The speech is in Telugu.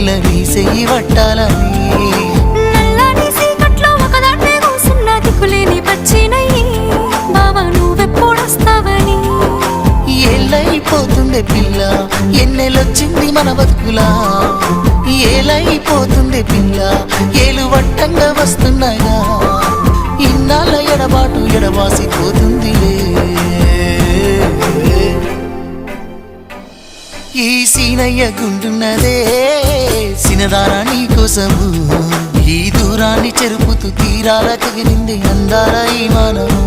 పిల్ల నీ చెయ్యి పట్టాలని నల్లని సీకట్లో ఒకదాన్నే కూసున్న దిక్కులేని పచ్చినయ్యి బావా నువ్వెప్పుడొస్తావని ఏళ్ళైపోతుండే పిల్ల ఎన్నెలొచ్చింది మన బతుకులా ఏలైపోతుండే పిల్ల ఏలు వట్టంగా వస్తున్నాయా ఇన్నాళ్ళ ఎడబాటు ఎడవాసిపోతుందిలే ఈ సీనయ్య గుండున్నదే సినదారా నీ కోసము ఈ దూరాన్ని చెరుపుతూ తీరాల కగిలింది అందాల ఈ మానవు